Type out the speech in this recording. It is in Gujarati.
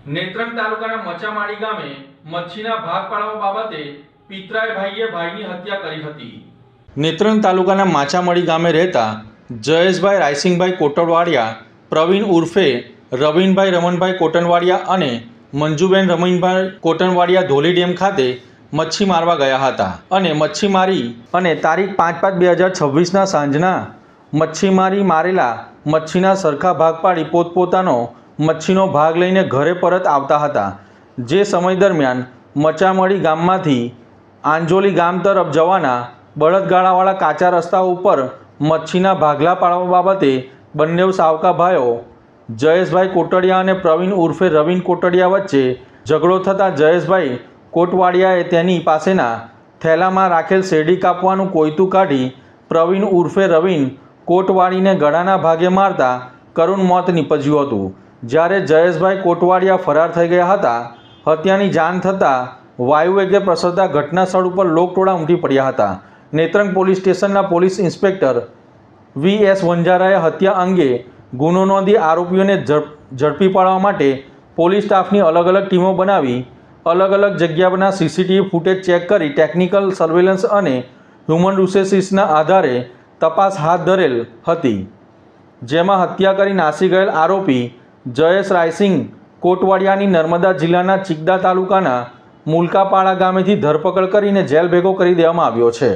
નેત્રંગ તાલુકાના મચામાળી ગામે મચ્છીના ભાગ પાડવા બાબતે પિતરાય ભાઈએ ભાઈની હત્યા કરી હતી। નેત્રંગ તાલુકાના માચામળી ગામે રહેતા જયેશભાઈ રાયસિંગભાઈ કોટવાડિયા, પ્રવીણ ઉર્ફે રવિનભાઈ રમણભાઈ કોટનવાડિયા અને મંજુબેન રમીનભાઈ કોટનવાડિયા ધોલી ડેમ ખાતે મચ્છી મારવા ગયા હતા અને મચ્છી મારી અને તારીખ 5/5/2026ના સાંજના મચ્છીમારી મારેલા મચ્છીના સરખા ભાગ પાડી પોતપોતાનો મચ્છીનો ભાગ લઈને ઘરે પરત આવતા હતા। જે સમય દરમિયાન મચામળી ગામમાંથી આંજોલી ગામ તરફ જવાના બળદગાડાવાળા કાચા રસ્તા ઉપર મચ્છીના ભાગલા પાડવા બાબતે બંને સાવકા ભાઈઓ જયેશભાઈ કોટડિયા અને પ્રવીણ ઉર્ફે રવિન કોટડિયા વચ્ચે ઝઘડો થતાં જયેશભાઈ કોટવાડિયાએ તેની પાસેના થેલામાં રાખેલ શેરડી કાપવાનું કોયતું કાઢી પ્રવીણ ઉર્ફે રવિન કોટવાડીને ગળાના ભાગે મારતા કરુણ મોત નીપજ્યું હતું। જ્યારે જયેશભાઈ કોટવાડિયા ફરાર થઈ ગયા હતા। હત્યાની જાણ થતાં વાયુવેગે પ્રસરતા ઘટના સ્થળ ઉપર લોકટોળા ઉમટી પડ્યા હતા। નેત્રંગ પોલીસ સ્ટેશનના પોલીસ ઇન્સ્પેક્ટર વી.એસ. વંજારાએ હત્યા અંગે ગુનો નોંધી આરોપીઓને ઝડપી પાડવા માટે પોલીસ સ્ટાફની અલગ અલગ ટીમો બનાવી અલગ અલગ જગ્યાના સીસીટીવી ફૂટેજ ચેક કરી ટેકનિકલ સર્વેલન્સ અને હ્યુમન રિસોર્સિસના આધારે તપાસ હાથ ધરેલ હતી, જેમાં હત્યા કરી નાસી ગયેલ આરોપી જયેશ રાયસિંગ કોટવાડિયાની નર્મદા જિલ્લાના ચિકદા તાલુકાના મુલકાપાડા ગામેથી ધરપકડ કરીને જેલ ભેગો કરી દેવામાં આવ્યો છે।